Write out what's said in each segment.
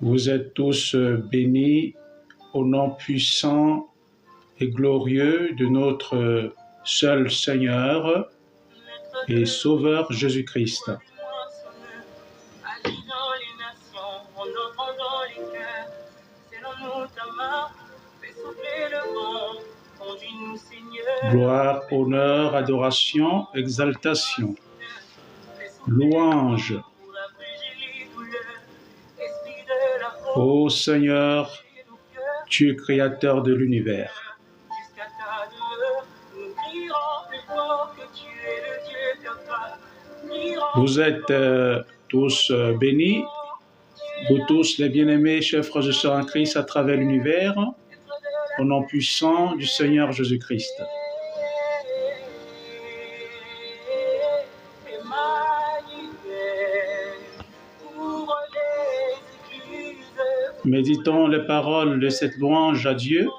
Vous êtes tous bénis au nom puissant et glorieux de notre seul Seigneur et Sauveur Jésus-Christ. Gloire, honneur, adoration, exaltation, louange. Ô Seigneur, tu es créateur de l'univers. Vous êtes tous bénis, vous tous les bien-aimés, chers frères et sœurs en Christ à travers l'univers, au nom puissant du Seigneur Jésus-Christ. Méditons les paroles de cette louange à Dieu.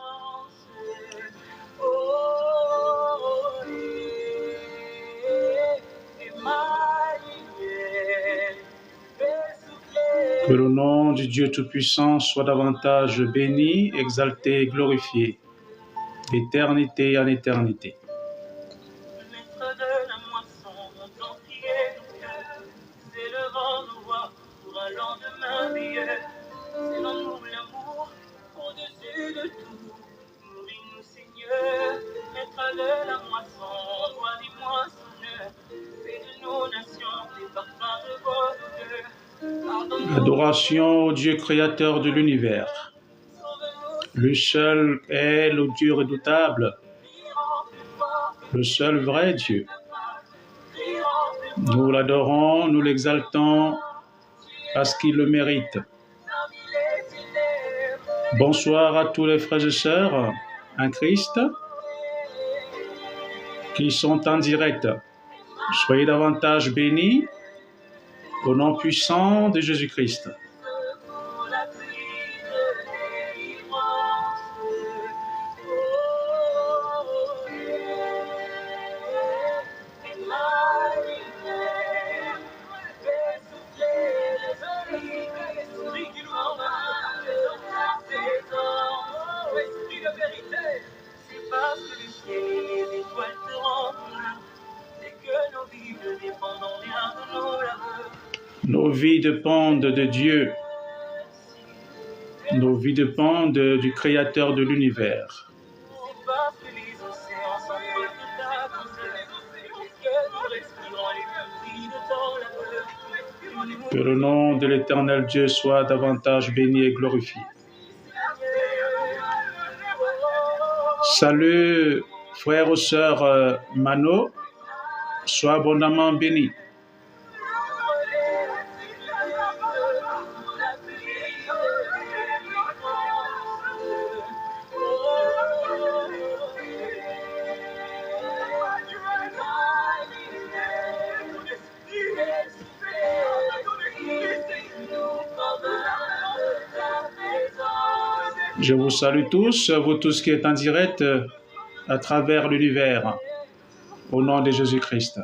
Que le nom du Dieu Tout-Puissant soit davantage béni, exalté et glorifié, d'éternité en éternité. Adoration au Dieu créateur de l'univers. Le seul est le Dieu redoutable, le seul vrai Dieu. Nous l'adorons, nous l'exaltons parce qu'il le mérite. Bonsoir à tous les frères et sœurs en Christ qui sont en direct. Soyez davantage bénis au nom puissant de Jésus-Christ. Nos vies dépendent de Dieu. Nos vies dépendent du Créateur de l'univers. Que le nom de l'Éternel Dieu soit davantage béni et glorifié. Salut, frères et sœurs Mano, sois abondamment béni. Je vous salue tous, vous tous qui êtes en direct à travers l'univers, au nom de Jésus-Christ.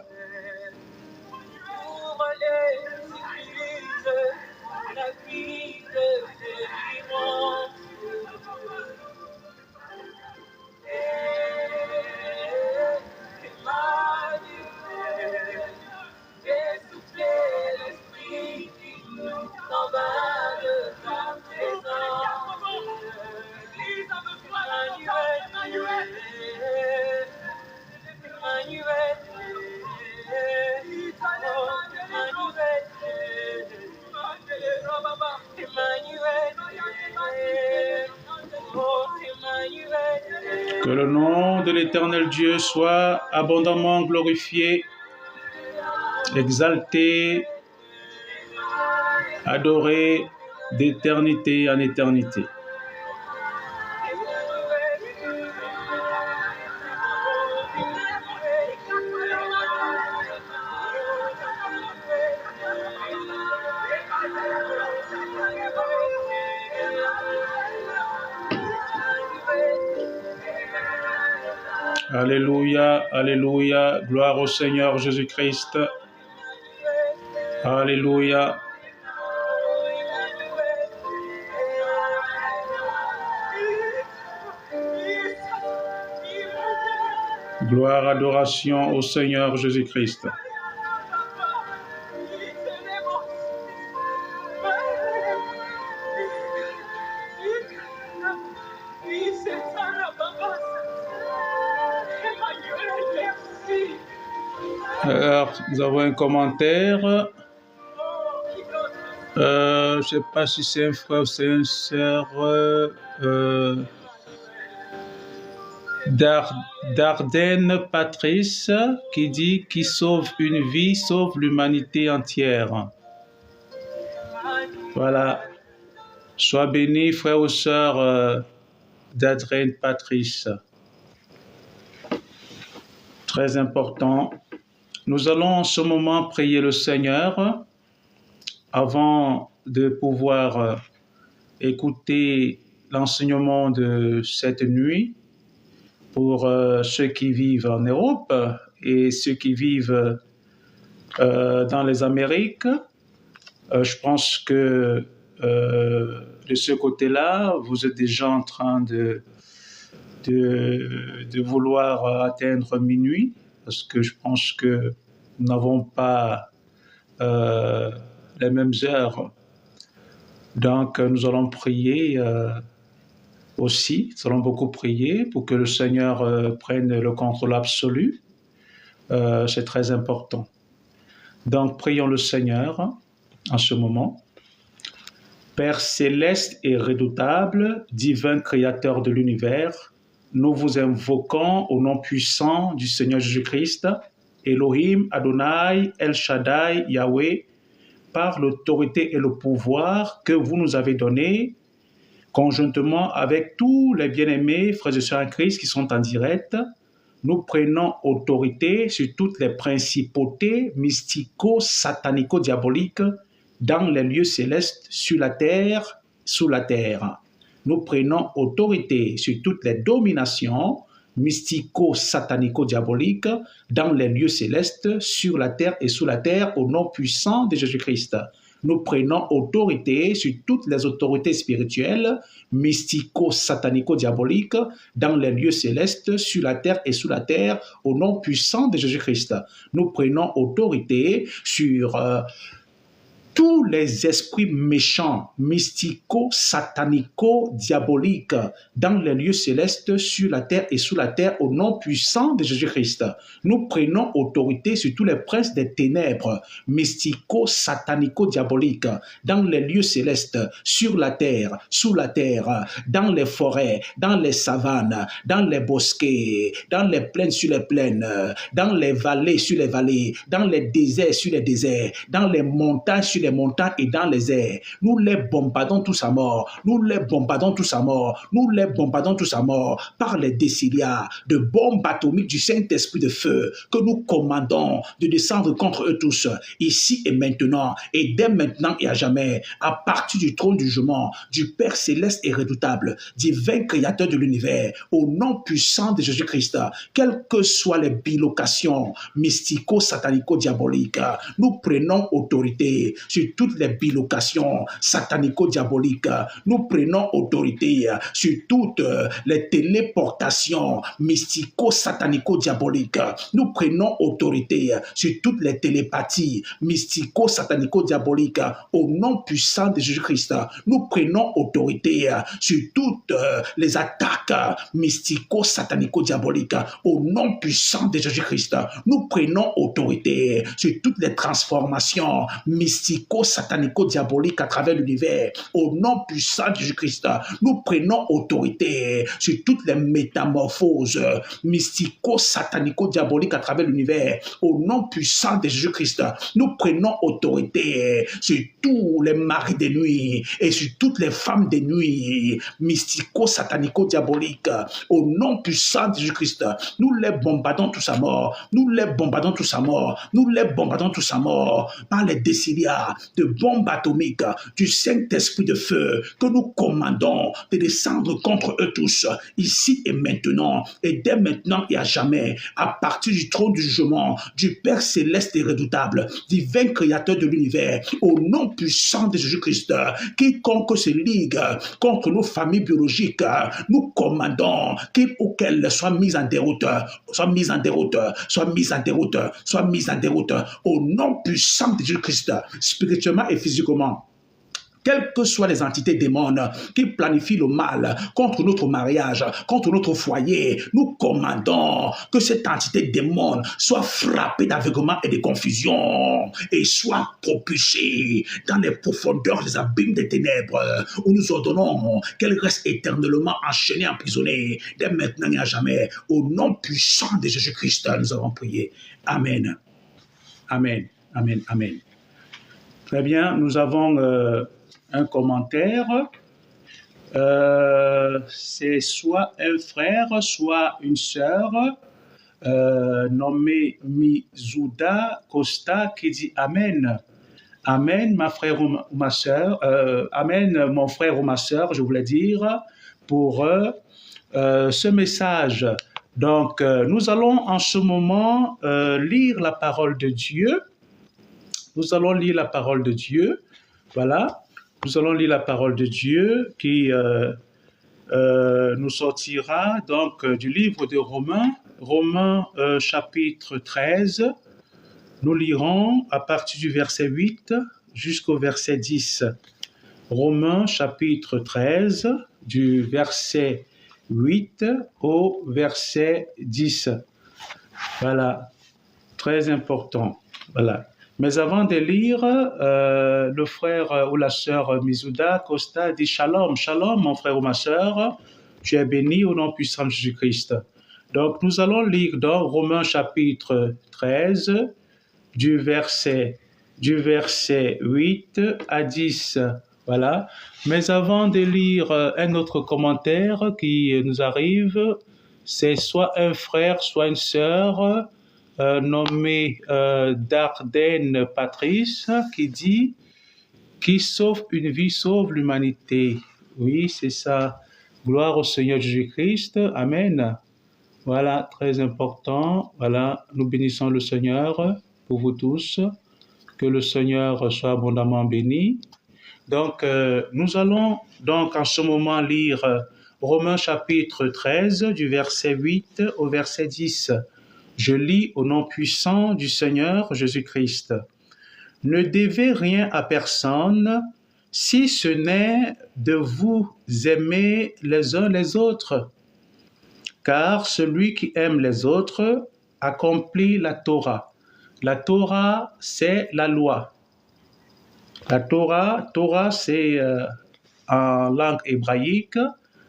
Que le nom de l'Éternel Dieu soit abondamment glorifié, exalté, adoré d'éternité en éternité. Alléluia, alléluia, gloire au Seigneur Jésus-Christ. Alléluia. Gloire, adoration au Seigneur Jésus-Christ. Alors, nous avons un commentaire. Je ne sais pas si c'est un frère ou c'est une sœur. Dardenne Patrice qui dit qui sauve une vie, sauve l'humanité entière. Voilà. Sois béni, frère ou sœur Dardenne Patrice. Très important. Nous allons en ce moment prier le Seigneur avant de pouvoir écouter l'enseignement de cette nuit pour ceux qui vivent en Europe et ceux qui vivent dans les Amériques. Je pense que de ce côté-là, vous êtes déjà en train de vouloir atteindre minuit, parce que je pense que nous n'avons pas les mêmes heures. Donc, nous allons prier aussi, nous allons beaucoup prier pour que le Seigneur prenne le contrôle absolu. C'est très important. Donc, prions le Seigneur en ce moment. Père céleste et redoutable, divin créateur de l'univers, nous vous invoquons au nom puissant du Seigneur Jésus-Christ, Elohim, Adonai, El Shaddai, Yahweh, par l'autorité et le pouvoir que vous nous avez donné, conjointement avec tous les bien-aimés frères et sœurs en Christ qui sont en direct, nous prenons autorité sur toutes les principautés mystico-satanico-diaboliques dans les lieux célestes, sur la terre, sous la terre. Nous prenons autorité sur toutes les dominations mystico-satanico-diaboliques dans les lieux célestes, sur la terre et sous la terre, au nom puissant de Jésus-Christ. Nous prenons autorité sur toutes les autorités spirituelles, mystico-satanico-diaboliques, dans les lieux célestes, sur la terre et sous la terre, au nom puissant de Jésus-Christ. Nous prenons autorité sur tous les esprits méchants, mystico-satanico-diaboliques, dans les lieux célestes, sur la terre et sous la terre, au nom puissant de Jésus-Christ. Nous prenons autorité sur tous les princes des ténèbres, mystico-satanico-diaboliques, dans les lieux célestes, sur la terre, sous la terre, dans les forêts, dans les savanes, dans les bosquets, dans les plaines sur les plaines, dans les vallées sur les vallées, dans les déserts sur les déserts, dans les montagnes sur les montagnes et dans les airs. Nous les bombardons tous à mort. Nous les bombardons tous à mort. Nous les bombardons tous à mort par les déciliards de bombes atomiques du Saint-Esprit de feu que nous commandons de descendre contre eux tous, ici et maintenant, et dès maintenant et à jamais, à partir du trône du jugement, du Père céleste et redoutable, divin créateur de l'univers, au nom puissant de Jésus-Christ, quelles que soient les bilocations mystico-satanico-diaboliques, nous prenons autorité sur toutes les bilocations satanico-diaboliques. Nous prenons autorité sur toutes les téléportations mystico-satanico-diaboliques. Nous prenons autorité sur toutes les télépathies mystico-satanico-diaboliques au nom puissant de Jésus-Christ. Nous prenons autorité sur toutes les attaques mystico-satanico-diaboliques au nom puissant de Jésus-Christ. Nous prenons autorité sur toutes les transformations mystico-satanico-diaboliques à travers l'univers au nom puissant de Jésus-Christ. Nous prenons autorité sur toutes les métamorphoses mystico-satanico-diaboliques à travers l'univers au nom puissant de Jésus-Christ. Nous prenons autorité sur tous les maris de nuit et sur toutes les femmes de nuit mystico-satanico-diaboliques au nom puissant de Jésus-Christ. Nous les bombardons tous à mort. Nous les bombardons tous à mort. Nous les bombardons tous à mort par les déciliards là, de bombes atomiques, du Saint-Esprit de feu, que nous commandons de descendre contre eux tous, ici et maintenant, et dès maintenant et à jamais, à partir du trône du jugement, du Père céleste et redoutable, divin créateur de l'univers, au nom puissant de Jésus-Christ, quiconque se ligue contre nos familles biologiques, nous commandons qu'elles soient mises en déroute, soient mises en déroute, soient mises en déroute, soient mises en déroute, au nom puissant de Jésus-Christ, spirituellement et physiquement. Quelles que soient les entités démons qui planifient le mal contre notre mariage, contre notre foyer, nous commandons que cette entité démon soit frappée d'aveuglement et de confusion et soit propulsée dans les profondeurs des abîmes des ténèbres où nous ordonnons qu'elle reste éternellement enchaînée, emprisonnée, dès maintenant et à jamais. Au nom puissant de Jésus-Christ, nous avons prié. Amen. Amen. Amen. Amen. Très bien, nous avons un commentaire. C'est soit un frère, soit une sœur, nommée Mizuda Costa, qui dit Amen. Amen, ma frère ou ma sœur. Amen, mon frère ou ma sœur, je voulais dire, pour ce message. Donc, nous allons en ce moment lire la parole de Dieu. Nous allons lire la parole de Dieu. Voilà. Nous allons lire la parole de Dieu qui nous sortira donc du livre de Romains, chapitre 13. Nous lirons à partir du verset 8 jusqu'au verset 10. Romains chapitre 13, du verset 8 au verset 10. Voilà, très important. Voilà. Mais avant de lire, le frère ou la sœur Mizuda Costa dit Shalom, Shalom, mon frère ou ma sœur, tu es béni au nom puissant de Jésus-Christ. Donc, nous allons lire dans Romains chapitre 13, du verset 8 à 10. Voilà. Mais avant de lire un autre commentaire qui nous arrive, c'est soit un frère, soit une sœur, nommé Dardenne Patrice, qui dit « Qui sauve une vie, sauve l'humanité ». Oui, c'est ça. Gloire au Seigneur Jésus-Christ. Amen. Voilà, très important. Voilà, nous bénissons le Seigneur pour vous tous. Que le Seigneur soit abondamment béni. Donc, nous allons donc en ce moment lire Romains chapitre 13, du verset 8 au verset 10. Je lis au nom puissant du Seigneur Jésus-Christ. Ne devez rien à personne, si ce n'est de vous aimer les uns les autres. Car celui qui aime les autres accomplit la Torah. La Torah, c'est la loi. La Torah, c'est en langue hébraïque,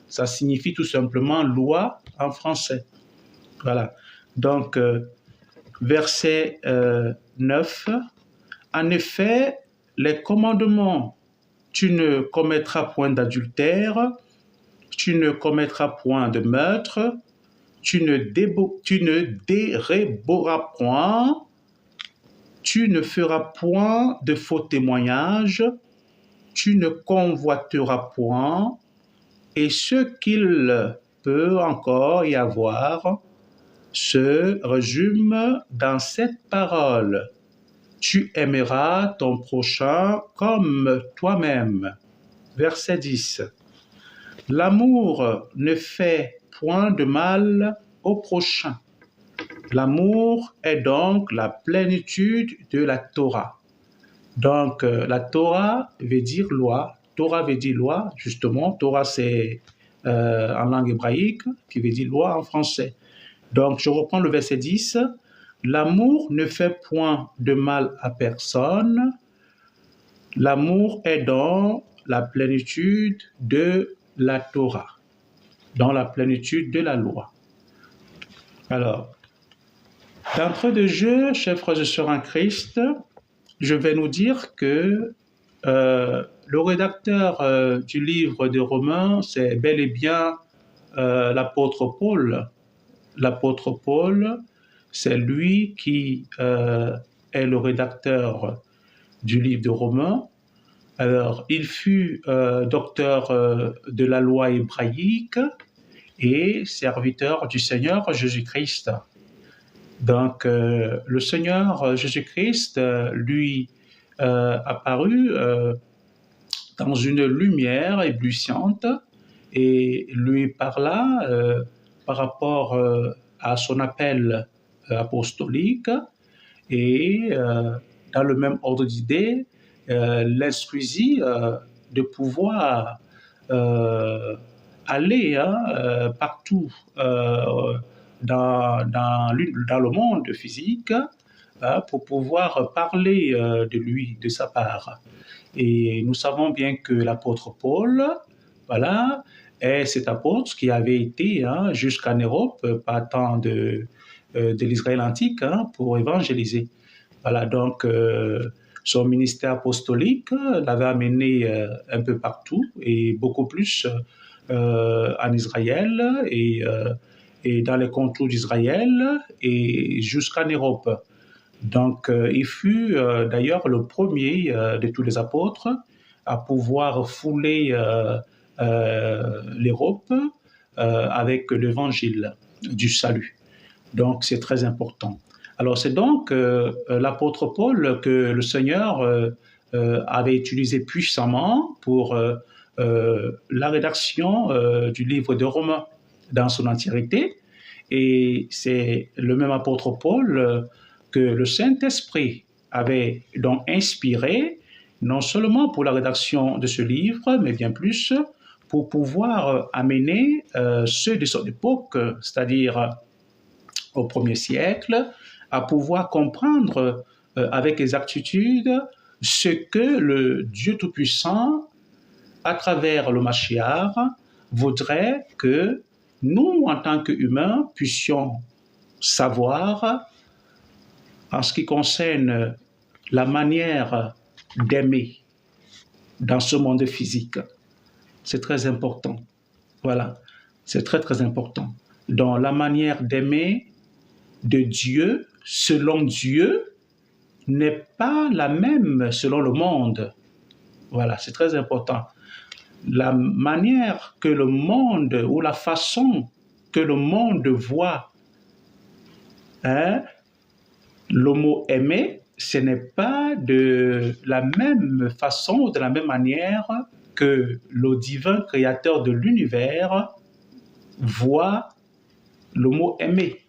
ça signifie tout simplement loi en français. Voilà. Donc, verset 9. En effet, les commandements, tu ne commettras point d'adultère, tu ne commettras point de meurtre, tu ne déréboras point, tu ne feras point de faux témoignages, tu ne convoiteras point, et ce qu'il peut encore y avoir se résume dans cette parole. Tu aimeras ton prochain comme toi-même. Verset 10. L'amour ne fait point de mal au prochain. L'amour est donc la plénitude de la Torah. Donc, la Torah veut dire loi. Torah veut dire loi, justement. Torah, c'est en langue hébraïque, qui veut dire loi en français. Donc, je reprends le verset 10. L'amour ne fait point de mal à personne. L'amour est dans la plénitude de la Torah, dans la plénitude de la loi. Alors, d'entrée de jeu, chers frères et sœurs en Christ, je vais nous dire que le rédacteur du livre de Romains, c'est bel et bien l'apôtre Paul. L'apôtre Paul, c'est lui qui est le rédacteur du livre de Romains. Alors, il fut docteur de la loi hébraïque et serviteur du Seigneur Jésus-Christ. Donc, le Seigneur Jésus-Christ lui apparut dans une lumière éblouissante et lui parla par rapport à son appel apostolique et dans le même ordre d'idée, l'instruisit de pouvoir aller partout dans le monde physique pour pouvoir parler de lui, de sa part. Et nous savons bien que l'apôtre Paul, voilà, est cet apôtre qui avait été jusqu'en Europe, partant de l'Israël antique, pour évangéliser. Voilà, donc son ministère apostolique l'avait amené un peu partout et beaucoup plus en Israël et dans les contrées d'Israël et jusqu'en Europe. Donc, il fut d'ailleurs le premier de tous les apôtres à pouvoir fouler l'Europe avec l'évangile du salut. Donc, c'est très important. Alors, c'est donc l'apôtre Paul que le Seigneur avait utilisé puissamment pour la rédaction du livre de Romains dans son entièreté. Et c'est le même apôtre Paul que le Saint-Esprit avait donc inspiré, non seulement pour la rédaction de ce livre, mais bien plus pour pouvoir amener ceux de son époque, c'est-à-dire au 1er siècle, à pouvoir comprendre avec exactitude ce que le Dieu Tout-Puissant, à travers le Mashiach, voudrait que nous, en tant qu'humains, puissions savoir en ce qui concerne la manière d'aimer dans ce monde physique. C'est très important. Voilà, c'est très très important. Dans la manière d'aimer de Dieu, selon Dieu, n'est pas la même selon le monde. Voilà, c'est très important. La manière que le monde, ou la façon que le monde voit le mot aimer, ce n'est pas de la même façon, de la même manière que le divin créateur de l'univers voit le mot aimer.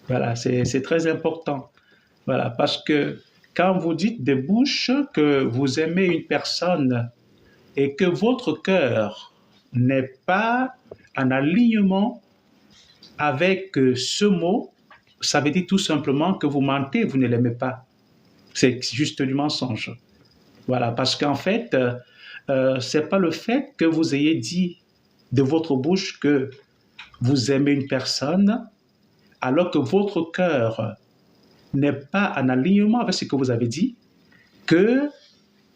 Voilà, c'est très important. Voilà, parce que quand vous dites de bouche que vous aimez une personne et que votre cœur n'est pas en alignement avec ce mot, ça veut dire tout simplement que vous mentez, vous ne l'aimez pas. C'est juste du mensonge. Voilà, parce qu'en fait, c'est pas le fait que vous ayez dit de votre bouche que vous aimez une personne, alors que votre cœur n'est pas en alignement avec ce que vous avez dit, que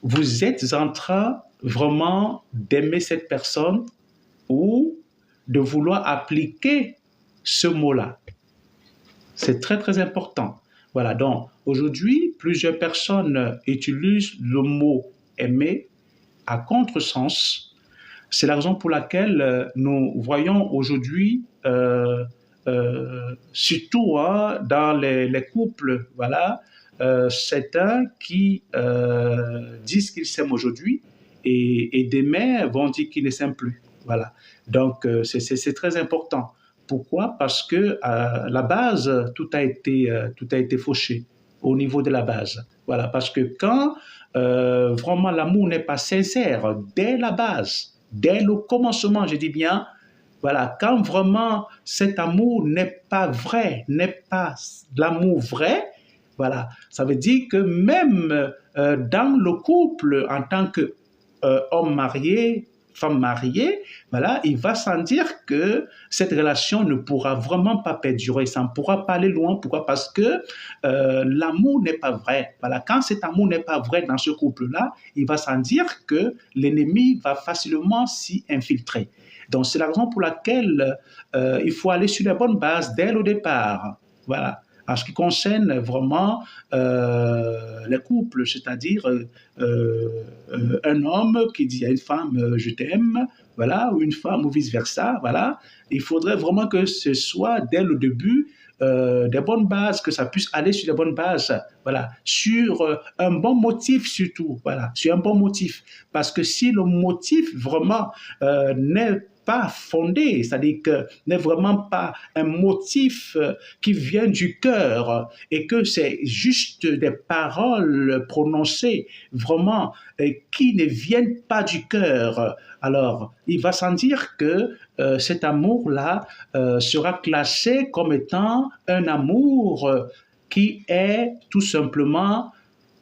vous êtes en train vraiment d'aimer cette personne ou de vouloir appliquer ce mot-là. C'est très, très important. Voilà, donc aujourd'hui, plusieurs personnes utilisent le mot « aimer » à contresens. C'est la raison pour laquelle nous voyons aujourd'hui, surtout dans les couples, voilà, certains qui disent qu'ils s'aiment aujourd'hui et demain vont dire qu'ils ne s'aiment plus. Voilà. Donc, c'est très important. Pourquoi? Parce que à la base, tout a été fauché au niveau de la base. Voilà. Parce que quand vraiment l'amour n'est pas sincère dès la base, dès le commencement, je dis bien, voilà, quand vraiment cet amour n'est pas vrai, n'est pas l'amour vrai, voilà, ça veut dire que même dans le couple, en tant qu'homme marié, femme mariée, voilà, il va sentir que cette relation ne pourra vraiment pas perdurer, ça ne pourra pas aller loin. Pourquoi? Parce que l'amour n'est pas vrai. Voilà, quand cet amour n'est pas vrai dans ce couple-là, il va sentir que l'ennemi va facilement s'y infiltrer. Donc, c'est la raison pour laquelle il faut aller sur les bonnes bases dès le départ. Voilà. en ce qui concerne vraiment les couples, c'est-à-dire un homme qui dit à une femme je t'aime, voilà, ou une femme ou vice-versa, voilà. Il faudrait vraiment que ce soit dès le début des bonnes bases, que ça puisse aller sur les bonnes bases, voilà, sur un bon motif surtout, voilà, sur un bon motif. Parce que si le motif vraiment n'est pas fondé, c'est-à-dire que n'est vraiment pas un motif qui vient du cœur et que c'est juste des paroles prononcées vraiment qui ne viennent pas du cœur, alors il va sans dire que cet amour-là sera classé comme étant un amour qui est tout simplement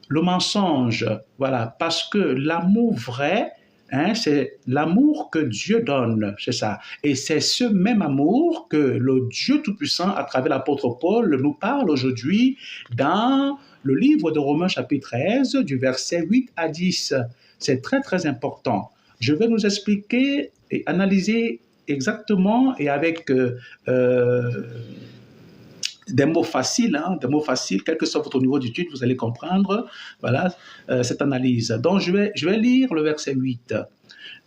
le mensonge. Voilà, parce que l'amour vrai, hein, c'est l'amour que Dieu donne, c'est ça. Et c'est ce même amour que le Dieu Tout-Puissant, à travers l'apôtre Paul, nous parle aujourd'hui dans le livre de Romains chapitre 13, du verset 8 à 10. C'est très, très important. Je vais nous expliquer et analyser exactement et avec des mots faciles, quel que soit votre niveau d'étude, vous allez comprendre, voilà, cette analyse. Donc, je vais lire le verset 8.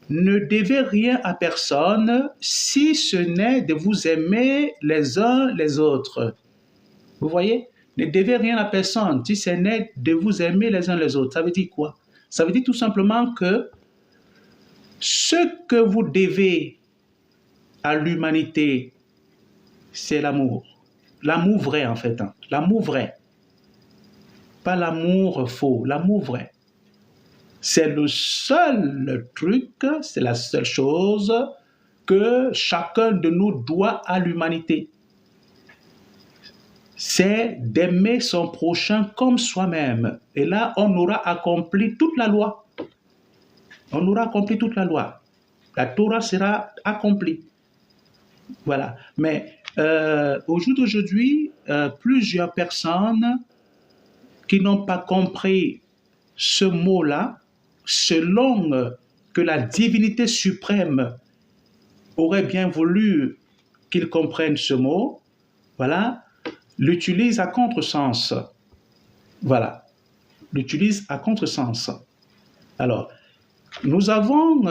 Ne devez rien à personne si ce n'est de vous aimer les uns les autres. Vous voyez? Ne devez rien à personne si ce n'est de vous aimer les uns les autres. Ça veut dire quoi? Ça veut dire tout simplement que ce que vous devez à l'humanité, c'est l'amour. L'amour vrai, en fait. L'amour vrai. Pas l'amour faux, l'amour vrai. C'est le seul truc, c'est la seule chose que chacun de nous doit à l'humanité. C'est d'aimer son prochain comme soi-même. Et là, on aura accompli toute la loi. On aura accompli toute la loi. La Torah sera accomplie. Voilà. Mais au jour d'aujourd'hui, plusieurs personnes qui n'ont pas compris ce mot-là, selon que la divinité suprême aurait bien voulu qu'ils comprennent ce mot, voilà, l'utilisent à contresens. Voilà, l'utilisent à contresens. Alors, nous avons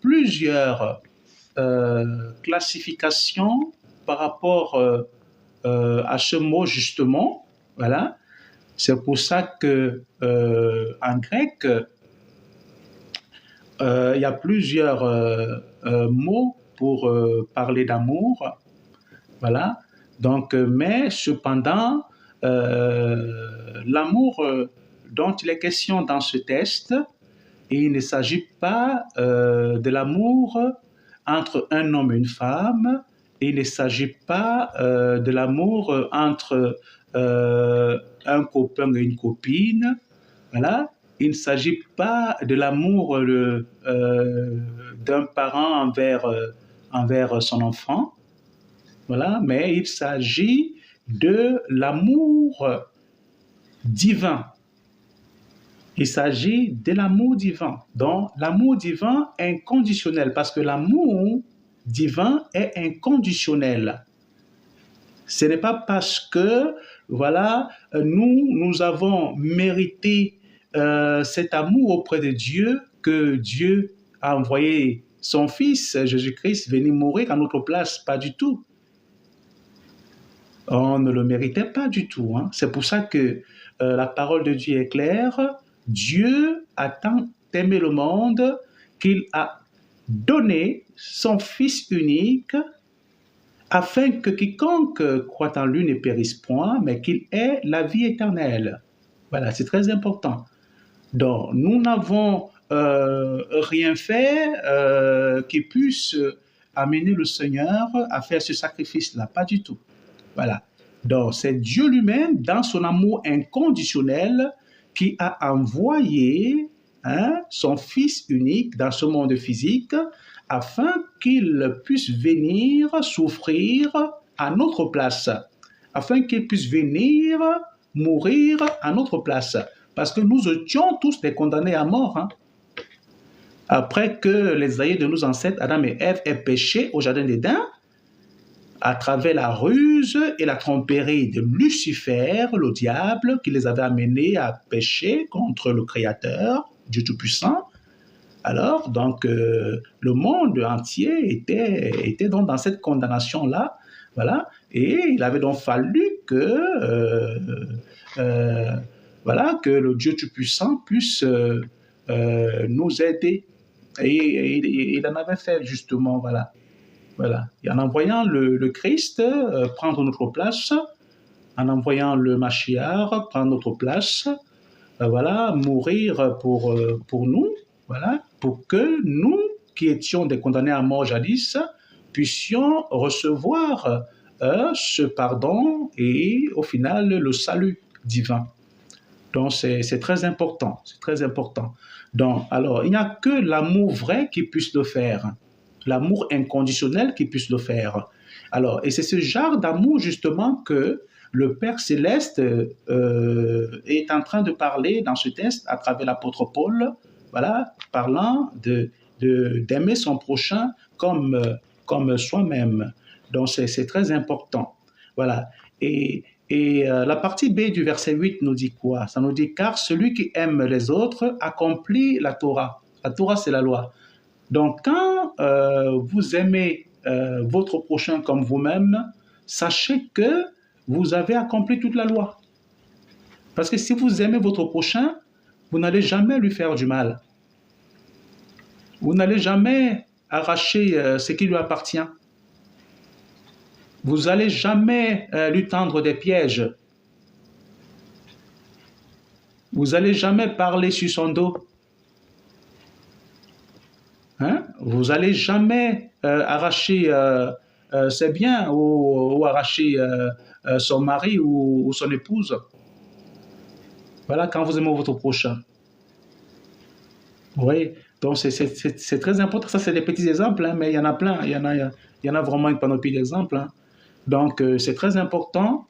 plusieurs classifications par rapport à ce mot justement, voilà. C'est pour ça que en grec, il y a plusieurs mots pour parler d'amour, voilà. Donc, mais cependant, l'amour dont il est question dans ce texte, il ne s'agit pas de l'amour entre un homme et une femme, et il ne s'agit pas de l'amour entre un copain et une copine, voilà. Il ne s'agit pas de l'amour d'un parent envers son enfant, voilà, mais il s'agit de l'amour divin. Il s'agit de l'amour divin. Donc, l'amour divin inconditionnel, parce que l'amour divin est inconditionnel. Ce n'est pas parce que, voilà, nous avons mérité cet amour auprès de Dieu que Dieu a envoyé son Fils, Jésus-Christ, venir mourir à notre place. Pas du tout. On ne le méritait pas du tout. Hein. C'est pour ça que la parole de Dieu est claire. Dieu a tant aimé le monde qu'il a donné son Fils unique afin que quiconque croit en lui ne périsse point, mais qu'il ait la vie éternelle. Voilà, c'est très important. Donc, nous n'avons rien fait qui puisse amener le Seigneur à faire ce sacrifice-là, pas du tout. Voilà. Donc, c'est Dieu lui-même, dans son amour inconditionnel, qui a envoyé son Fils unique dans ce monde physique afin qu'il puisse venir souffrir à notre place, afin qu'il puisse venir mourir à notre place. Parce que nous étions tous des condamnés à mort. Hein. Après que les aïeux de nos ancêtres, Adam et Ève, aient péché au jardin d'Éden, à travers la ruse et la tromperie de Lucifer, le diable, qui les avait amenés à pécher contre le Créateur, Dieu Tout-Puissant. Alors, donc, le monde entier était donc dans cette condamnation-là, voilà, et il avait donc fallu que, voilà, que le Dieu Tout-Puissant puisse nous aider. Et il en avait fait justement, voilà. Voilà. Et en envoyant le Christ prendre notre place, en envoyant le Mashiach prendre notre place, voilà, mourir pour nous, voilà, pour que nous, qui étions des condamnés à mort jadis, puissions recevoir ce pardon et au final le salut divin. Donc c'est très important, c'est très important. Donc alors il n'y a que l'amour vrai qui puisse le faire, l'amour inconditionnel qui puisse le faire. Alors et c'est ce genre d'amour justement que le Père Céleste est en train de parler dans ce texte à travers l'apôtre Paul, voilà, parlant d'aimer son prochain comme soi-même. Donc c'est très important. Voilà. Et la partie B du verset 8 nous dit quoi? Ça nous dit « Car celui qui aime les autres accomplit la Torah ». La Torah, c'est la loi. Donc, quand vous aimez votre prochain comme vous-même, sachez que vous avez accompli toute la loi. Parce que si vous aimez votre prochain, vous n'allez jamais lui faire du mal. Vous n'allez jamais arracher ce qui lui appartient. Vous n'allez jamais lui tendre des pièges. Vous n'allez jamais parler sur son dos. Hein? Vous n'allez jamais arracher ses biens ou arracher son mari ou son épouse. Voilà, quand vous aimez votre prochain. Oui, donc c'est très important. Ça, c'est des petits exemples, hein, mais il y en a plein. Il y en a vraiment une panoplie d'exemples. Hein. Donc, c'est très important.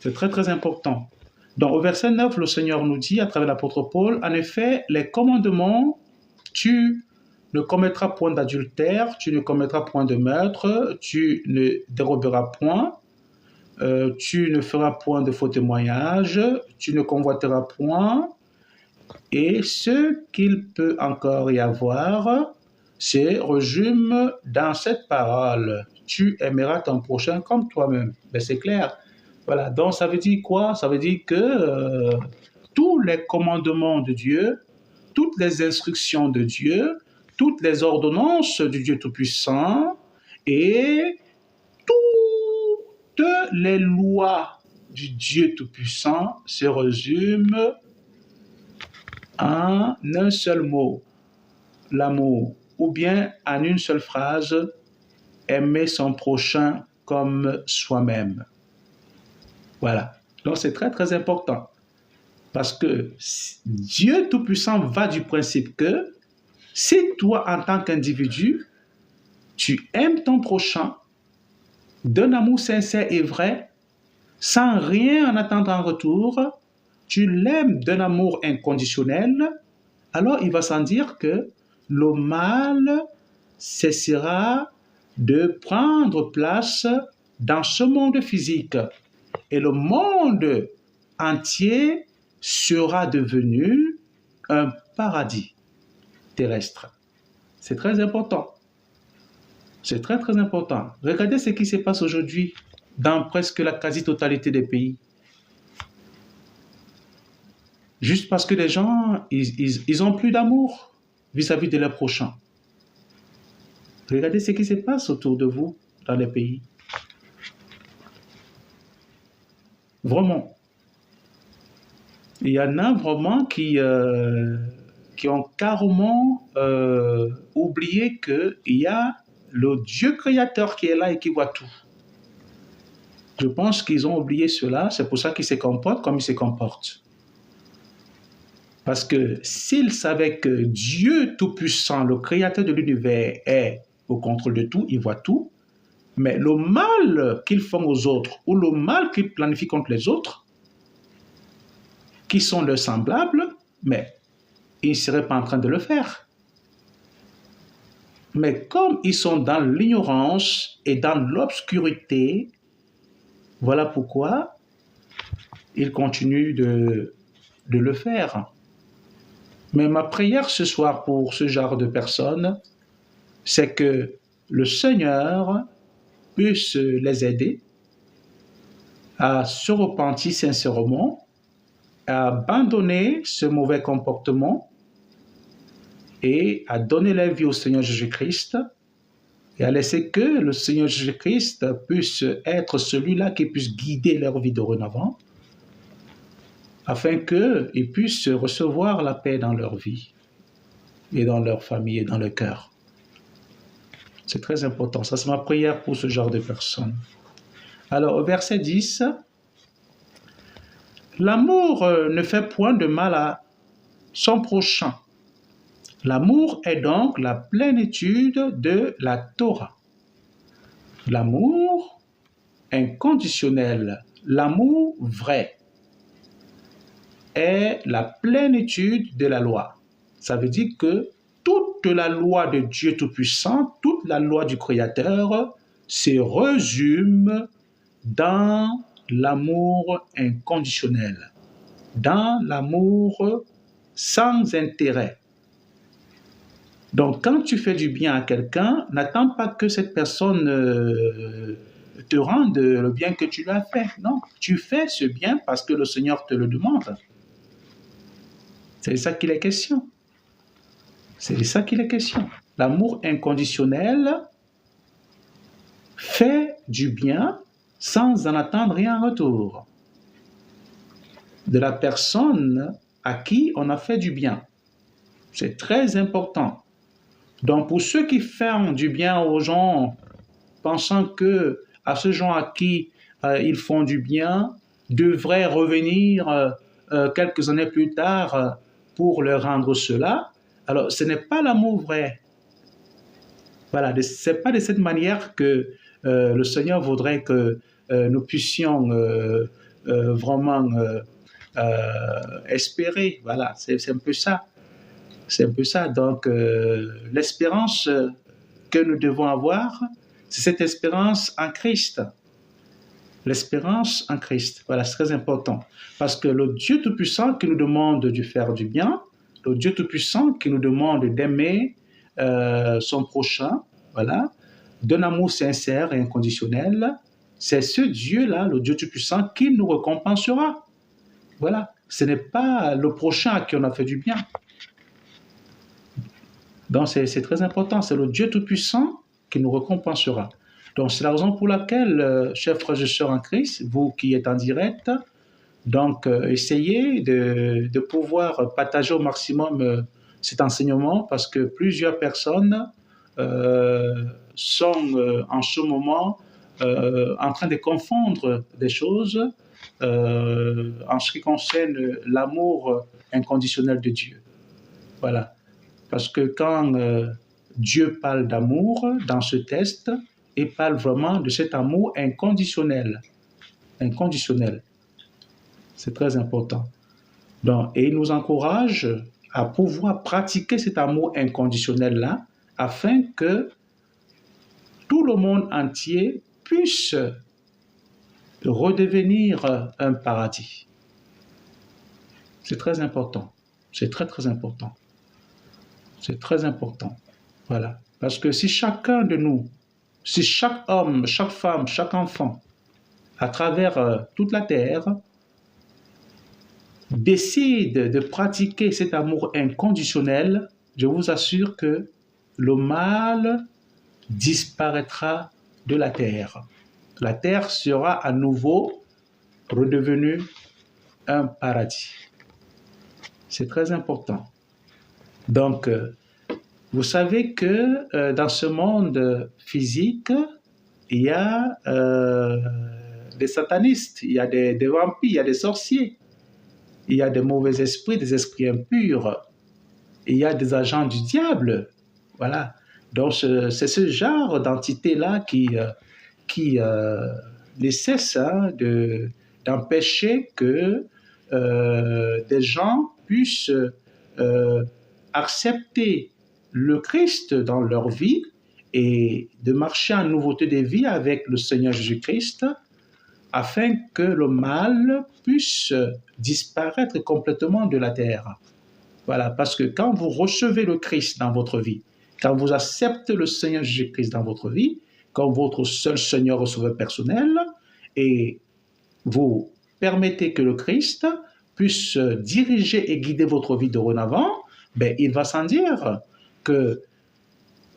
C'est très, très important. Donc, au verset 9, le Seigneur nous dit, à travers l'apôtre Paul, en effet, les commandements, tu ne commettras point d'adultère, tu ne commettras point de meurtre, tu ne déroberas point, tu ne feras point de faux témoignages, tu ne convoiteras point, et ce qu'il peut encore y avoir, c'est résume dans cette parole, tu aimeras ton prochain comme toi-même. Ben, c'est clair. Voilà, donc ça veut dire quoi? Ça veut dire que tous les commandements de Dieu, toutes les instructions de Dieu, toutes les ordonnances du Dieu Tout-Puissant et toutes les lois du Dieu Tout-Puissant se résument en un seul mot, l'amour, ou bien en une seule phrase, aimer son prochain comme soi-même. Voilà. Donc c'est très très important. Parce que Dieu Tout-Puissant va du principe que si toi en tant qu'individu, tu aimes ton prochain d'un amour sincère et vrai, sans rien en attendre en retour, tu l'aimes d'un amour inconditionnel, alors il va sans dire que le mal cessera de prendre place dans ce monde physique. Et le monde entier sera devenu un paradis terrestre. C'est très important. C'est très, très important. Regardez ce qui se passe aujourd'hui dans presque la quasi-totalité des pays. Juste parce que les gens, ils ont plus d'amour vis-à-vis de leurs prochains. Regardez ce qui se passe autour de vous dans les pays. Vraiment. Il y en a vraiment qui ont carrément oublié qu'il y a le Dieu créateur qui est là et qui voit tout. Je pense qu'ils ont oublié cela, c'est pour ça qu'ils se comportent comme ils se comportent. Parce que s'ils savaient que Dieu Tout-Puissant, le créateur de l'univers, est au contrôle de tout, il voit tout, mais le mal qu'ils font aux autres ou le mal qu'ils planifient contre les autres, qui sont leurs semblables, mais ils ne seraient pas en train de le faire. Mais comme ils sont dans l'ignorance et dans l'obscurité, voilà pourquoi ils continuent de le faire. Mais ma prière ce soir pour ce genre de personnes, c'est que le Seigneur puisse les aider à se repentir sincèrement, à abandonner ce mauvais comportement et à donner la vie au Seigneur Jésus-Christ et à laisser que le Seigneur Jésus-Christ puisse être celui-là qui puisse guider leur vie dorénavant, afin qu'ils puissent recevoir la paix dans leur vie et dans leur famille et dans leur cœur. C'est très important. Ça, c'est ma prière pour ce genre de personnes. Alors, au verset 10, l'amour ne fait point de mal à son prochain. L'amour est donc la plénitude de la Torah. L'amour inconditionnel, l'amour vrai, est la plénitude de la loi. Ça veut dire que toute la loi de Dieu Tout-Puissant, toute la loi du Créateur se résume dans l'amour inconditionnel, dans l'amour sans intérêt. Donc, quand tu fais du bien à quelqu'un, n'attends pas que cette personne te rende le bien que tu lui as fait. Non, tu fais ce bien parce que le Seigneur te le demande. C'est de ça qu'il est question. C'est de ça qu'il est question. L'amour inconditionnel fait du bien sans en attendre rien en retour de la personne à qui on a fait du bien. C'est très important. Donc, pour ceux qui font du bien aux gens, pensant que à ces gens à qui ils font du bien, devraient revenir quelques années plus tard pour leur rendre cela, alors ce n'est pas l'amour vrai. Voilà, ce n'est pas de cette manière que le Seigneur voudrait que nous puissions vraiment espérer. Voilà, c'est un peu ça. C'est un peu ça. Donc, l'espérance que nous devons avoir, c'est cette espérance en Christ. L'espérance en Christ. Voilà, c'est très important. Parce que le Dieu Tout-Puissant qui nous demande de faire du bien, le Dieu Tout-Puissant qui nous demande d'aimer son prochain, voilà, d'un amour sincère et inconditionnel, c'est ce Dieu-là, le Dieu Tout-Puissant, qui nous récompensera. Voilà, ce n'est pas le prochain à qui on a fait du bien. Donc, c'est très important. C'est le Dieu Tout-Puissant qui nous récompensera. Donc, c'est la raison pour laquelle, chers frères et sœurs en Christ, vous qui êtes en direct, donc, essayez de pouvoir partager au maximum cet enseignement parce que plusieurs personnes sont en ce moment en train de confondre des choses en ce qui concerne l'amour inconditionnel de Dieu. Voilà. Parce que quand Dieu parle d'amour dans ce texte, il parle vraiment de cet amour inconditionnel. Inconditionnel. C'est très important. Donc, et il nous encourage à pouvoir pratiquer cet amour inconditionnel-là afin que tout le monde entier puisse redevenir un paradis. C'est très important. C'est très, très important. C'est très important. Voilà. Parce que si chacun de nous, si chaque homme, chaque femme, chaque enfant, à travers toute la terre, décide de pratiquer cet amour inconditionnel, je vous assure que le mal disparaîtra de la terre. La terre sera à nouveau redevenue un paradis. C'est très important. Donc, vous savez que dans ce monde physique, il y a des satanistes, il y a des vampires, il y a des sorciers, il y a des mauvais esprits, des esprits impurs, il y a des agents du diable. Voilà. Donc, c'est ce genre d'entité-là qui ne cesse d'empêcher que des gens puissent accepter le Christ dans leur vie et de marcher en nouveauté de vie avec le Seigneur Jésus-Christ afin que le mal puisse disparaître complètement de la terre. Voilà, parce que quand vous recevez le Christ dans votre vie, quand vous acceptez le Seigneur Jésus-Christ dans votre vie, comme votre seul Seigneur et Sauveur personnel, et vous permettez que le Christ puisse diriger et guider votre vie dorénavant, ben, il va sans dire que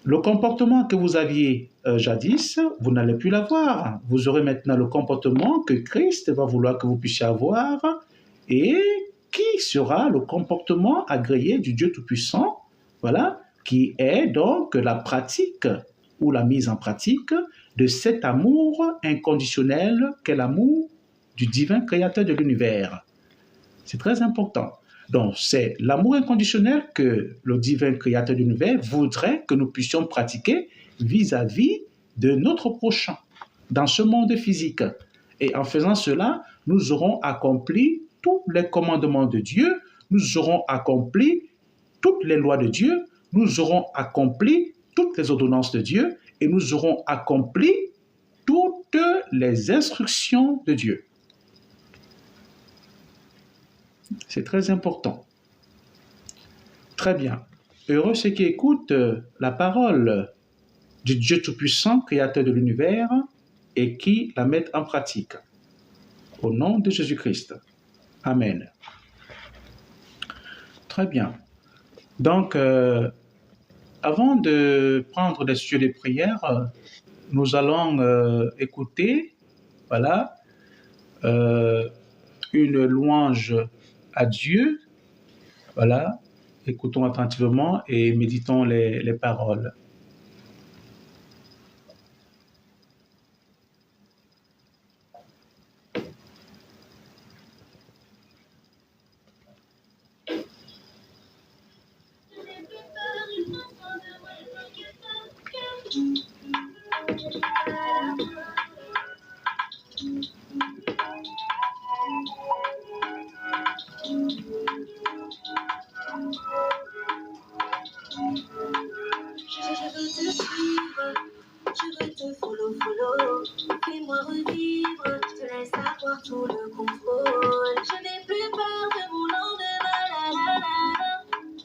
le comportement que vous aviez jadis, vous n'allez plus l'avoir. Vous aurez maintenant le comportement que Christ va vouloir que vous puissiez avoir et qui sera le comportement agréé du Dieu Tout-Puissant, voilà, qui est donc la pratique ou la mise en pratique de cet amour inconditionnel qu'est l'amour du divin créateur de l'univers. C'est très important. Donc, c'est l'amour inconditionnel que le divin créateur de l'univers voudrait que nous puissions pratiquer vis-à-vis de notre prochain dans ce monde physique. Et en faisant cela, nous aurons accompli tous les commandements de Dieu, nous aurons accompli toutes les lois de Dieu, nous aurons accompli toutes les ordonnances de Dieu et nous aurons accompli toutes les instructions de Dieu. C'est très important. Très bien. Heureux ceux qui écoutent la parole du Dieu Tout-Puissant, créateur de l'univers, et qui la mettent en pratique. Au nom de Jésus-Christ. Amen. Très bien. Donc, avant de prendre des sujets de prière, nous allons écouter, voilà, une louange à Dieu. Voilà, écoutons attentivement et méditons les paroles. Je veux te follow. Fais-moi revivre, je te laisse avoir tout le contrôle. Je n'ai plus peur de mon lendemain,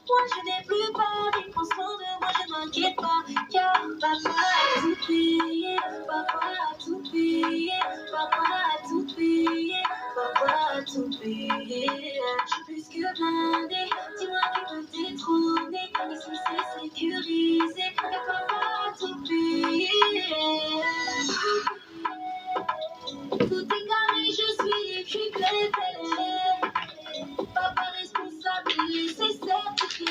Moi je n'ai plus peur, il prend soin de moi, je m'inquiète pas. Car papa a tout payé, papa a tout payé, papa a tout payé, papa a tout payé. Je suis plus que blindé, dis-moi qui peut détrôner. Ici c'est sécurisé, car papa a tout payé. Tout est carré, je suis équipé. Papa responsable, c'est certifié.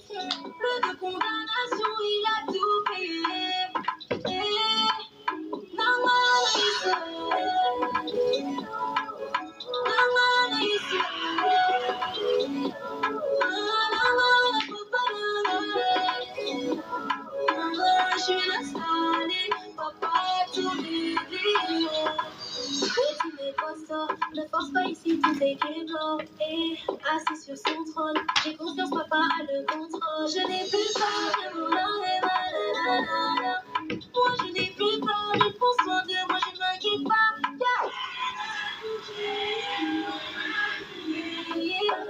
Plus de condamnation, il a tout payé. Je suis installée, papa a tout réglé. Et tu n'es pas ça, ne force pas ici, tout est mort. Et assis sur son trône, j'ai confiance, papa a le contrôle. Je n'ai plus peur de mon âme, moi je n'ai plus peur, il prend soin de moi, je ne m'inquiète pas.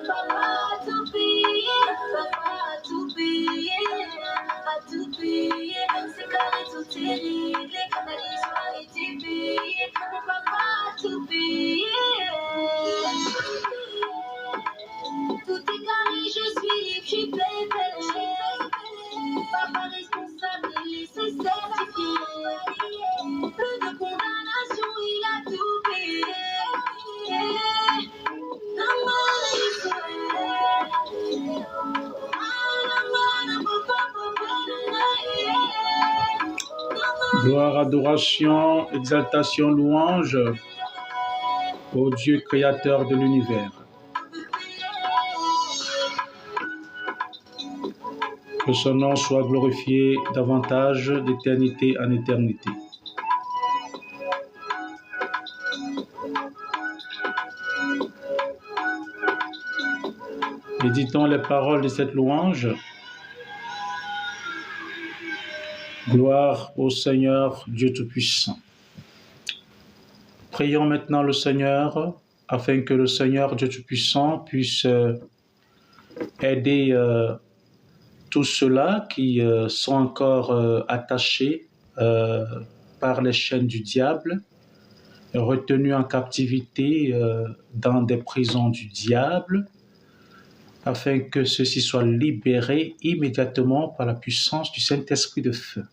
Papa a tout payé, papa a tout payé, a tout payé. C'est carré, tout est réglé, la liaison a été payée. Mon papa a tout payé. Tout est carré, je suis équipé. Papa responsable, c'est certifié. Plus de condamnation, il a tout payé. Gloire, adoration, exaltation, louange au Dieu créateur de l'univers. Que son nom soit glorifié davantage d'éternité en éternité. Méditons les paroles de cette louange Gloire au Seigneur Dieu Tout-Puissant. Prions maintenant le Seigneur afin que le Seigneur Dieu Tout-Puissant puisse aider tous ceux-là qui sont encore attachés par les chaînes du diable, retenus en captivité dans des prisons du diable, afin que ceux-ci soient libérés immédiatement par la puissance du Saint-Esprit de feu.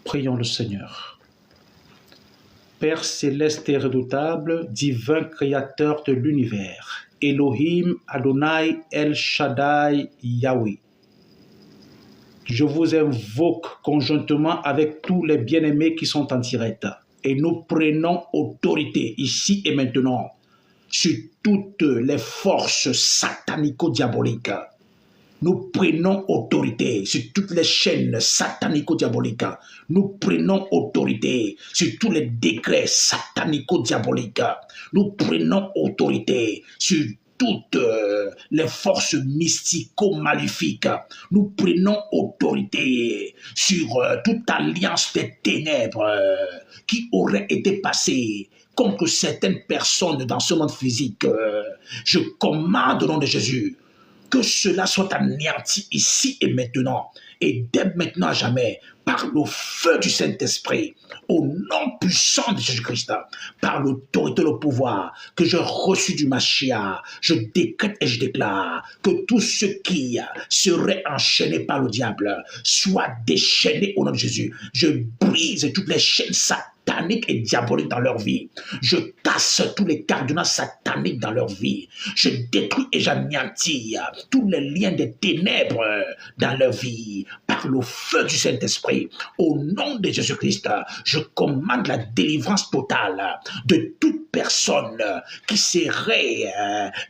Prions le Seigneur. Père céleste et redoutable, divin créateur de l'univers, Elohim Adonai El Shaddai Yahweh, je vous invoque conjointement avec tous les bien-aimés qui sont en direct et nous prenons autorité ici et maintenant sur toutes les forces satanico-diaboliques. Nous prenons autorité sur toutes les chaînes satanico-diaboliques. Nous prenons autorité sur tous les décrets satanico-diaboliques. Nous prenons autorité sur toutes les forces mystico-maléfiques. Nous prenons autorité sur toute alliance des ténèbres qui aurait été passée contre certaines personnes dans ce monde physique. Je commande au nom de Jésus que cela soit anéanti ici et maintenant, et dès maintenant à jamais, par le feu du Saint-Esprit, au nom puissant de Jésus-Christ, par l'autorité et le pouvoir que j'ai reçu du Mashiach, je décrète et je déclare que tous ceux qui seraient enchaînés par le diable soient déchaînés au nom de Jésus. Je brise toutes les chaînes sataniques et diaboliques dans leur vie. Je casse tous les cadenas sataniques dans leur vie. Je détruis et j'anéantis tous les liens des ténèbres dans leur vie par le feu du Saint-Esprit. Au nom de Jésus-Christ, je commande la délivrance totale de toute personne qui serait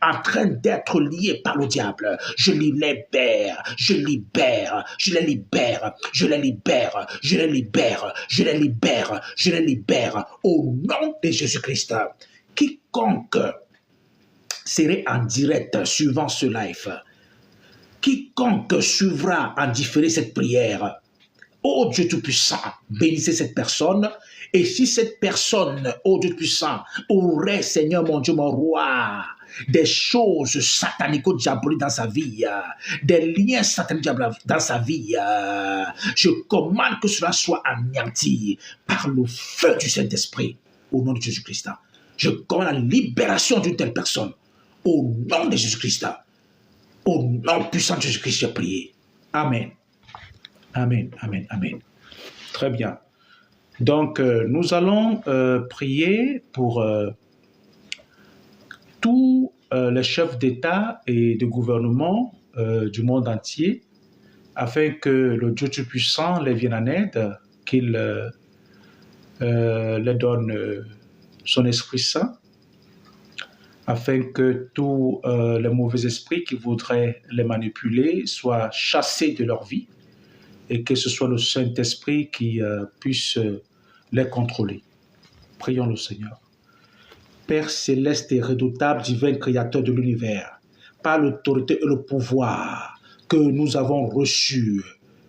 en train d'être liée par le diable. Je les libère, je libère, je les libère, je les libère, je les libère, je les libère, je les libère au nom de Jésus-Christ. Quiconque serait en direct suivant ce live, quiconque suivra en différé cette prière, ô Dieu Tout-Puissant, bénissez cette personne. Et si cette personne, ô Dieu Tout-Puissant, aurait, Seigneur mon Dieu, mon roi, des choses satanico-diaboliques dans sa vie, des liens sataniques dans sa vie, je commande que cela soit anéanti par le feu du Saint-Esprit, au nom de Jésus-Christ. Je commande la libération d'une telle personne, au nom de Jésus-Christ. Au nom puissant de Jésus-Christ, j'ai prié. Amen. Amen, amen, amen. Très bien. Donc, nous allons prier pour tous les chefs d'État et de gouvernement du monde entier, afin que le Dieu Tout-Puissant les vienne en aide, qu'il les donne son Esprit Saint, afin que tous les mauvais esprits qui voudraient les manipuler soient chassés de leur vie et que ce soit le Saint-Esprit qui puisse les contrôler. Prions le Seigneur. Père céleste et redoutable, divin créateur de l'univers, par l'autorité et le pouvoir que nous avons reçu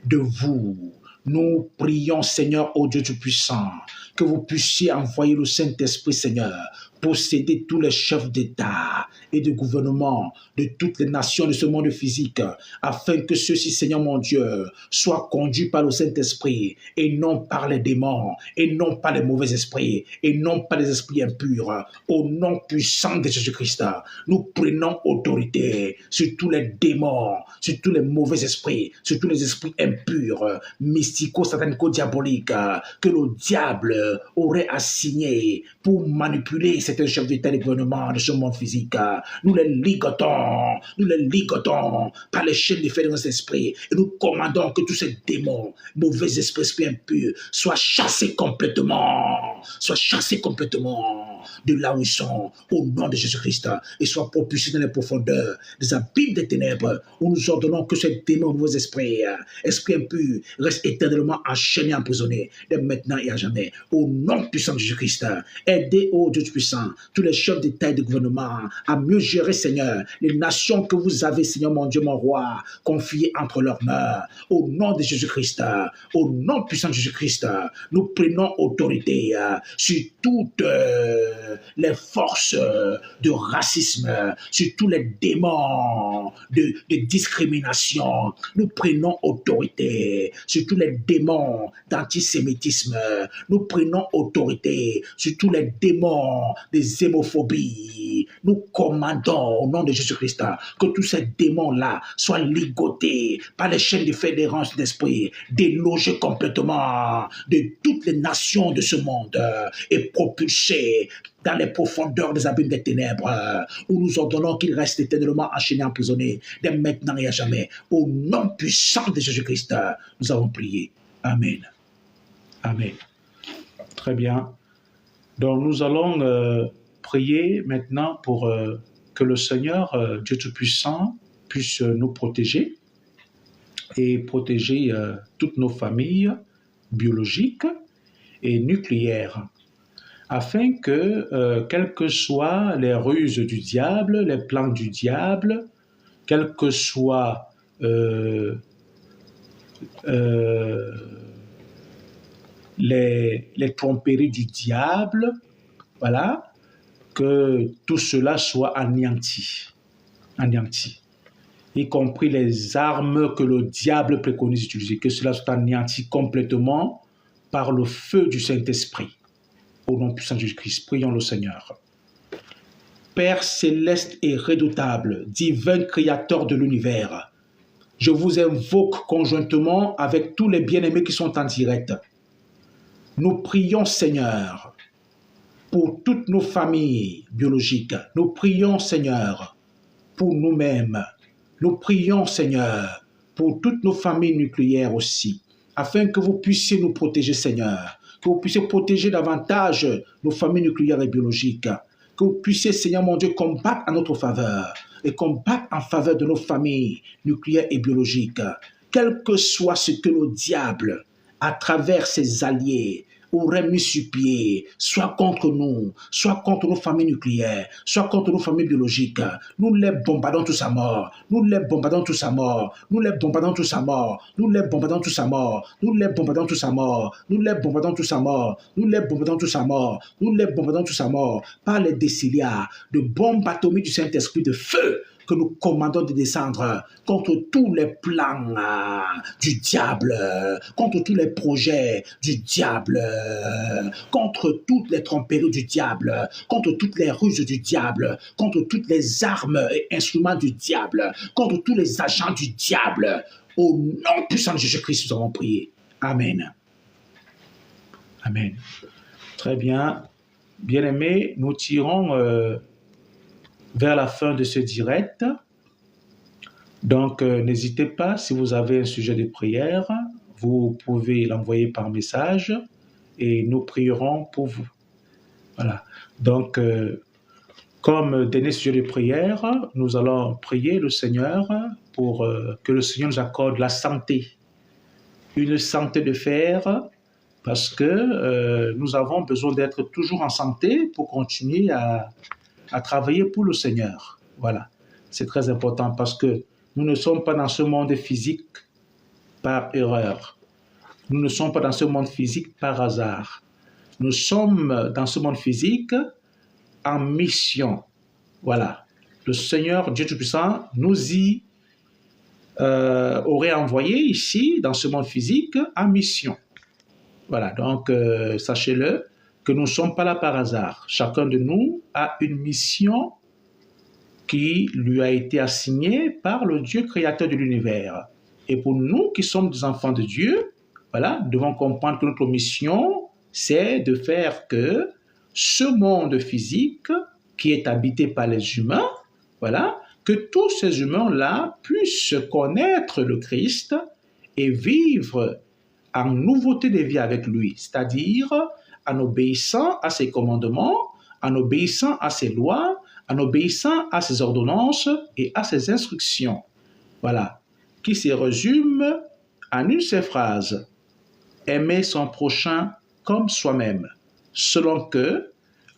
de vous, nous prions, Seigneur, ô Dieu Tout-Puissant, que vous puissiez envoyer le Saint-Esprit, Seigneur, posséder tous les chefs d'État et de gouvernement de toutes les nations de ce monde physique, afin que ceux-ci, Seigneur mon Dieu, soient conduits par le Saint-Esprit et non par les démons, et non par les mauvais esprits, et non par les esprits impurs. Au nom puissant de Jésus-Christ, nous prenons autorité sur tous les démons, sur tous les mauvais esprits, sur tous les esprits impurs, mystico-satanico-diaboliques, que le diable aurait assigné pour manipuler certains chefs d'État et de gouvernement de ce monde physique. Nous les ligotons par les chaînes de fer de nos esprits et nous commandons que tous ces démons, mauvais esprits, esprits impurs, soient chassés complètement, de là où ils sont, au nom de Jésus-Christ, et soient propulsés dans les profondeurs des abîmes des ténèbres, où nous ordonnons que ces démons, nouveaux esprits, esprits impurs, restent éternellement enchaînés, emprisonnés, dès maintenant et à jamais, au nom puissant de Jésus-Christ. Aidez, ô Dieu puissant, tous les chefs d'État et de gouvernement à mieux gérer, Seigneur, les nations que vous avez, Seigneur mon Dieu, mon roi, confiées entre leurs mains, au nom de Jésus-Christ, au nom puissant de Jésus-Christ, nous prenons autorité sur toutes les forces de racisme, sur tous les démons de discrimination. Nous prenons autorité sur tous les démons d'antisémitisme. Nous prenons autorité sur tous les démons des hémophobies. Nous commandons au nom de Jésus-Christ que tous ces démons-là soient ligotés par les chaînes de fédérance d'esprit, délogés complètement de toutes les nations de ce monde et propulsés dans les profondeurs des abîmes des ténèbres, où nous ordonnons qu'ils restent éternellement enchaînés, emprisonnés, dès maintenant et à jamais. Au nom puissant de Jésus-Christ, nous avons prié. Amen. Amen. Très bien. Donc nous allons prier maintenant pour que le Seigneur, Dieu Tout-Puissant, puisse nous protéger et protéger toutes nos familles biologiques et nucléaires, afin que, quelles que soient les ruses du diable, les plans du diable, quelles que soient les tromperies du diable, voilà, que tout cela soit anéanti, y compris les armes que le diable préconise d'utiliser, que cela soit anéanti complètement par le feu du Saint-Esprit. Au nom puissant de Jésus-Christ, prions le Seigneur. Père céleste et redoutable, divin créateur de l'univers, je vous invoque conjointement avec tous les bien-aimés qui sont en direct. Nous prions, Seigneur, pour toutes nos familles biologiques. Nous prions, Seigneur, pour nous-mêmes. Nous prions, Seigneur, pour toutes nos familles nucléaires aussi, afin que vous puissiez nous protéger, Seigneur, que vous puissiez protéger davantage nos familles nucléaires et biologiques, que vous puissiez, Seigneur mon Dieu, combattre en notre faveur et combattre en faveur de nos familles nucléaires et biologiques, quel que soit ce que le diable, à travers ses alliés, aurait mis sur pied, soit contre nous, soit contre nos familles nucléaires, soit contre nos familles biologiques. Nous les bombardons tous à mort. Nous les bombardons tous à mort. Nous les bombardons tous à mort. Nous les bombardons tous à mort. Nous les bombardons tous à mort. Nous les bombardons tous à mort. Nous les bombardons tous à mort. Nous les bombardons tous à mort par les déciliats de bombes atomiques du Saint-Esprit de feu que nous commandons de descendre contre tous les plans du diable, contre tous les projets du diable, contre toutes les tromperies du diable, contre toutes les ruses du diable, contre toutes les armes et instruments du diable, contre tous les agents du diable. Au nom puissant de Jésus-Christ, nous avons prié. Amen. Amen. Très bien. Bien-aimés, nous tirons vers la fin de ce direct. Donc, n'hésitez pas, si vous avez un sujet de prière, vous pouvez l'envoyer par message et nous prierons pour vous. Voilà. Donc, comme dernier sujet de prière, nous allons prier le Seigneur pour que le Seigneur nous accorde la santé. Une santé de fer, parce que nous avons besoin d'être toujours en santé pour continuer à travailler pour le Seigneur. Voilà, c'est très important parce que nous ne sommes pas dans ce monde physique par erreur. Nous ne sommes pas dans ce monde physique par hasard. Nous sommes dans ce monde physique en mission. Voilà, le Seigneur Dieu Tout-Puissant nous y aurait envoyé ici, dans ce monde physique, en mission. Voilà, donc sachez-le, que nous ne sommes pas là par hasard. Chacun de nous a une mission qui lui a été assignée par le Dieu créateur de l'univers. Et pour nous qui sommes des enfants de Dieu, voilà, nous devons comprendre que notre mission, c'est de faire que ce monde physique qui est habité par les humains, voilà, que tous ces humains-là puissent connaître le Christ et vivre en nouveauté de vie avec lui, c'est-à-dire en obéissant à ses commandements, en obéissant à ses lois, en obéissant à ses ordonnances et à ses instructions. Voilà, qui se résume en une seule phrase. Aimer son prochain comme soi-même, selon que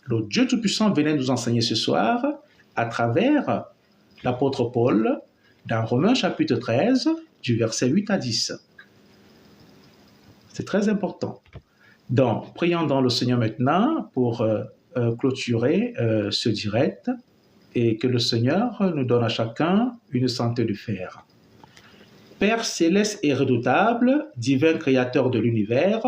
le Dieu Tout-Puissant venait nous enseigner ce soir à travers l'apôtre Paul dans Romains chapitre 13, du verset 8 à 10. C'est très important. Donc, prions dans le Seigneur maintenant pour clôturer ce direct et que le Seigneur nous donne à chacun une santé de fer. Père céleste et redoutable, divin créateur de l'univers,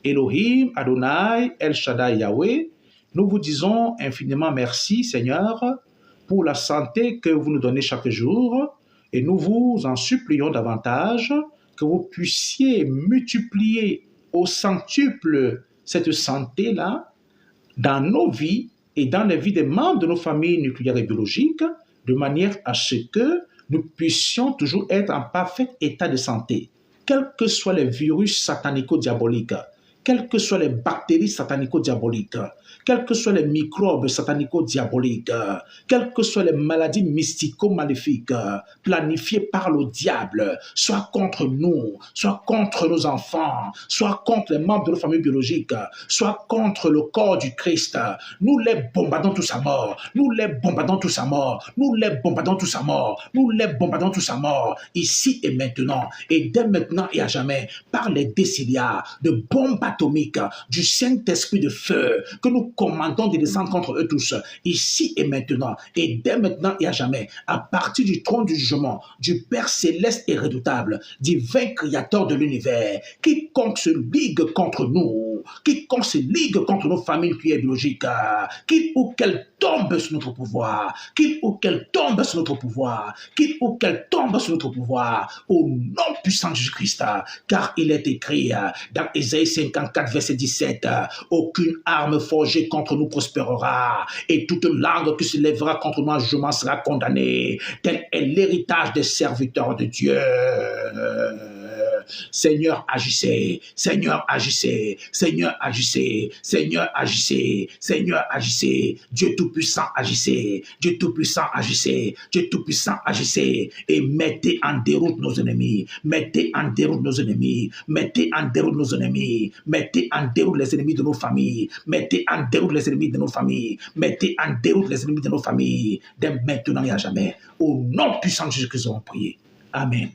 Elohim, Adonai, El Shaddai, Yahweh, nous vous disons infiniment merci, Seigneur, pour la santé que vous nous donnez chaque jour, et nous vous en supplions davantage que vous puissiez multiplier au centuple cette santé-là dans nos vies et dans les vies des membres de nos familles nucléaires et biologiques, de manière à ce que nous puissions toujours être en parfait état de santé, quels que soient les virus satanico-diaboliques, quelles que soient les bactéries satanico-diaboliques, quels que soient les microbes satanico-diaboliques, quelles que soient les maladies mystico-maléfiques planifiées par le diable, soit contre nous, soit contre nos enfants, soit contre les membres de nos familles biologiques, soit contre le corps du Christ, nous les bombardons tous à mort, nous les bombardons tous à mort, nous les bombardons tous à mort, nous les bombardons tous à mort, ici et maintenant, et dès maintenant et à jamais, par les déciliards de bombes atomiques du Saint-Esprit de feu que nous commandons de descendre contre eux tous, ici et maintenant, et dès maintenant et à jamais, à partir du trône du jugement, du Père céleste et redoutable, divin créateur de l'univers, quiconque se ligue contre nous, quiconque se ligue contre nos familles biologiques, quitte ou qu'elle tombe sur notre pouvoir, quitte ou qu'elle tombe sur notre pouvoir, quitte ou qu'elle tombe sur notre pouvoir, au nom puissant de Jésus-Christ, car il est écrit dans Ésaïe 54, verset 17, aucune arme forgée contre nous prospérera, et toute langue qui se lèvera contre nous en jugement sera condamnée. Tel est l'héritage des serviteurs de Dieu. Seigneur, agissez, Seigneur, agissez, Seigneur, agissez, Seigneur, agissez, Seigneur, agissez, Dieu Tout-Puissant, agissez, Dieu Tout-Puissant, agissez, Dieu Tout-Puissant, agissez, et mettez en déroute nos ennemis, mettez en déroute nos ennemis, mettez en déroute nos ennemis, mettez en déroute les ennemis de nos familles, mettez en déroute les ennemis de nos familles, mettez en déroute les ennemis de nos familles, dès maintenant et à jamais, au nom puissant de Jésus-Christ, nous avons prié. Amen.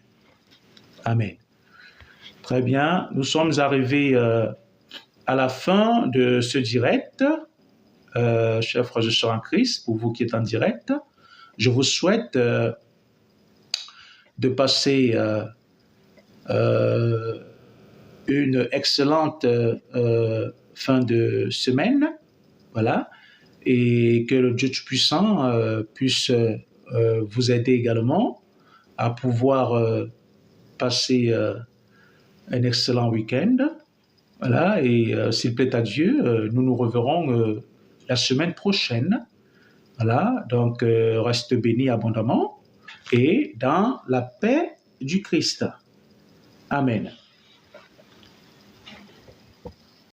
Amen. Très bien, nous sommes arrivés à la fin de ce direct. Chers frères et sœurs en Christ, pour vous qui êtes en direct, je vous souhaite de passer une excellente fin de semaine, voilà, et que le Dieu Tout-Puissant puisse vous aider également à pouvoir passer un excellent week-end. Voilà, et s'il plaît à Dieu, nous nous reverrons la semaine prochaine. Voilà, donc reste béni abondamment et dans la paix du Christ. Amen.